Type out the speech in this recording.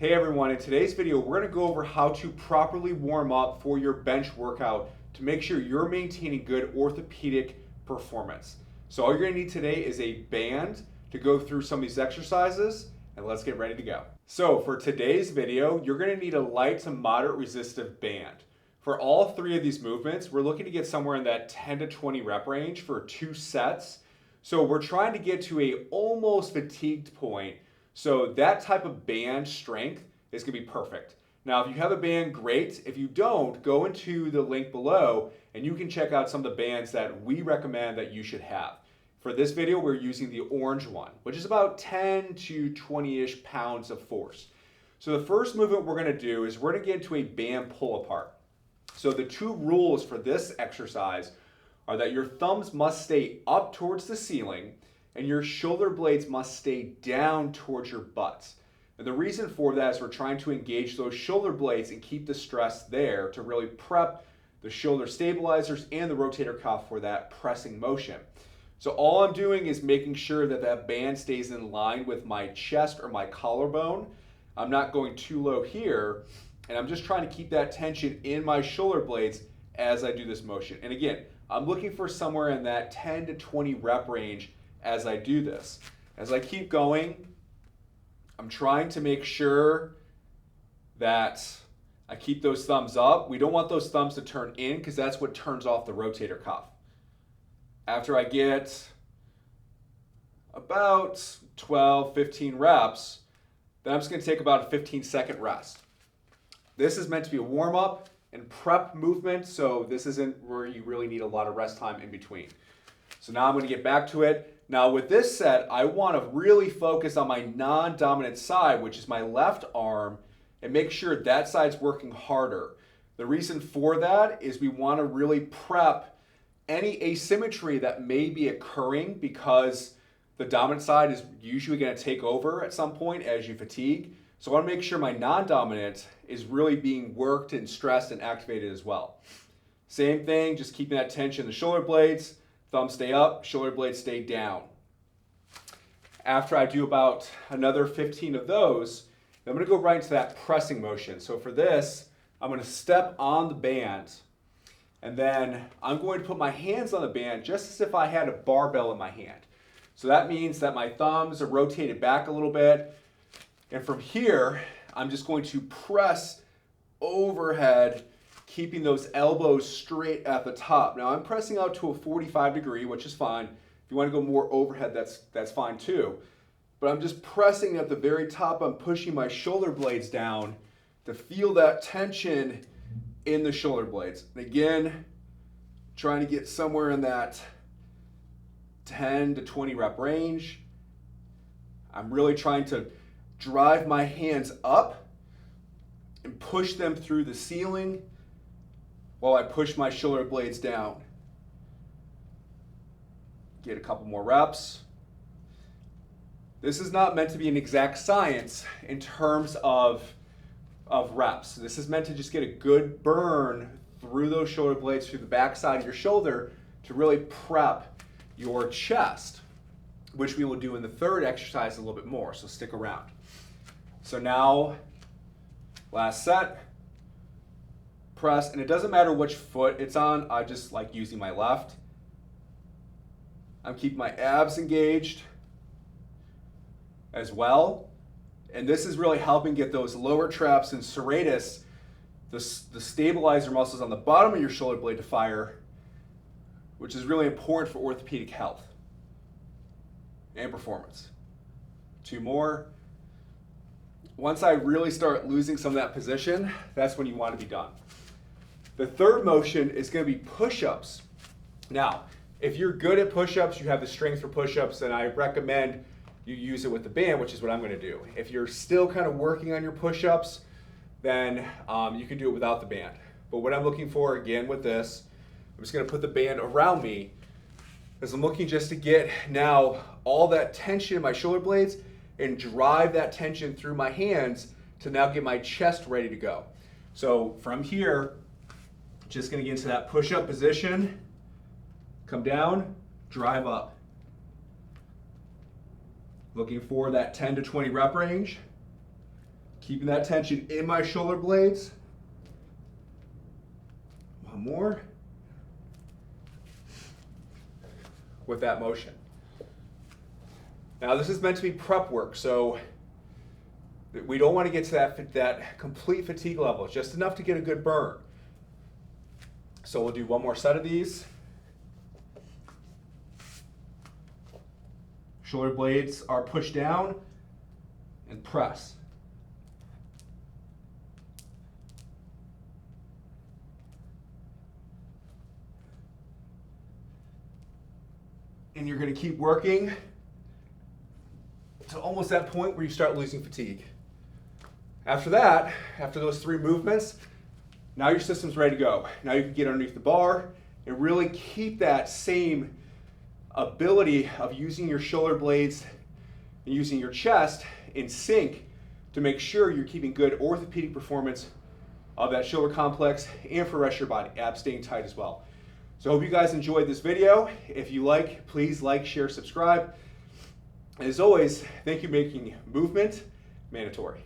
Hey everyone, in today's video, we're gonna go over how to properly warm up for your bench workout to make sure you're maintaining good orthopedic performance. So all you're gonna need today is a band to go through some of these exercises, and let's get ready to go. So for today's video, you're gonna need a light to moderate resistive band. For all three of these movements, we're looking to get somewhere in that 10 to 20 rep range for 2 sets. So we're trying to get to a almost fatigued point. So that type of band strength is gonna be perfect. Now, if you have a band, great. If you don't, go into the link below and you can check out some of the bands that we recommend that you should have. For this video, we're using the orange one, which is about 10 to 20-ish pounds of force. So the first movement we're gonna do is we're gonna get into a band pull apart. So the two rules for this exercise are that your thumbs must stay up towards the ceiling and your shoulder blades must stay down towards your butts. And the reason for that is we're trying to engage those shoulder blades and keep the stress there to really prep the shoulder stabilizers and the rotator cuff for that pressing motion. So all I'm doing is making sure that that band stays in line with my chest or my collarbone. I'm not going too low here, and I'm just trying to keep that tension in my shoulder blades as I do this motion. And again, I'm looking for somewhere in that 10 to 20 rep range as I do this. As I keep going, I'm trying to make sure that I keep those thumbs up. We don't want those thumbs to turn in because that's what turns off the rotator cuff. After I get about 12, 15 reps, then I'm just gonna take about a 15-second rest. This is meant to be a warm-up and prep movement, so this isn't where you really need a lot of rest time in between. So now I'm gonna get back to it. Now with this set, I wanna really focus on my non-dominant side, which is my left arm, and make sure that side's working harder. The reason for that is we wanna really prep any asymmetry that may be occurring because the dominant side is usually gonna take over at some point as you fatigue. So I wanna make sure my non-dominant is really being worked and stressed and activated as well. Same thing, just keeping that tension in the shoulder blades. Thumbs stay up, shoulder blades stay down. After I do about another 15 of those, I'm gonna go right into that pressing motion. So for this, I'm gonna step on the band, and then I'm going to put my hands on the band just as if I had a barbell in my hand. So that means that my thumbs are rotated back a little bit, and from here, I'm just going to press overhead, keeping those elbows straight at the top. Now I'm pressing out to a 45 degree, which is fine. If you want to go more overhead, that's fine too. But I'm just pressing at the very top. I'm pushing my shoulder blades down to feel that tension in the shoulder blades. And again, trying to get somewhere in that 10 to 20 rep range. I'm really trying to drive my hands up and push them through the ceiling while I push my shoulder blades down. Get a couple more reps. This is not meant to be an exact science in terms of reps. This is meant to just get a good burn through those shoulder blades, through the back side of your shoulder to really prep your chest, which we will do in the third exercise a little bit more, so stick around. So now, last set. Press, and it doesn't matter which foot it's on, I just like using my left. I'm keeping my abs engaged as well. And this is really helping get those lower traps and serratus, the stabilizer muscles on the bottom of your shoulder blade to fire, which is really important for orthopedic health and performance. 2 more. Once I really start losing some of that position, that's when you want to be done. The third motion is going to be push-ups. Now, if you're good at push-ups, you have the strength for push-ups, then I recommend you use it with the band, which is what I'm going to do. If you're still kind of working on your push-ups, then you can do it without the band. But what I'm looking for, again, with this, I'm just going to put the band around me because I'm looking just to get now all that tension in my shoulder blades and drive that tension through my hands to now get my chest ready to go. So from here, just gonna get into that push-up position, come down, drive up. Looking for that 10 to 20 rep range. Keeping that tension in my shoulder blades. One more. With that motion. Now this is meant to be prep work, so we don't want to get to that complete fatigue level. It's just enough to get a good burn. So we'll do one more set of these. Shoulder blades are pushed down and press. And you're going to keep working to almost that point where you start losing fatigue. After that, after those 3 movements, now your system's ready to go. Now you can get underneath the bar and really keep that same ability of using your shoulder blades and using your chest in sync to make sure you're keeping good orthopedic performance of that shoulder complex and for the rest of your body, abs staying tight as well. So I hope you guys enjoyed this video. If you like, please like, share, subscribe. And as always, thank you for making movement mandatory.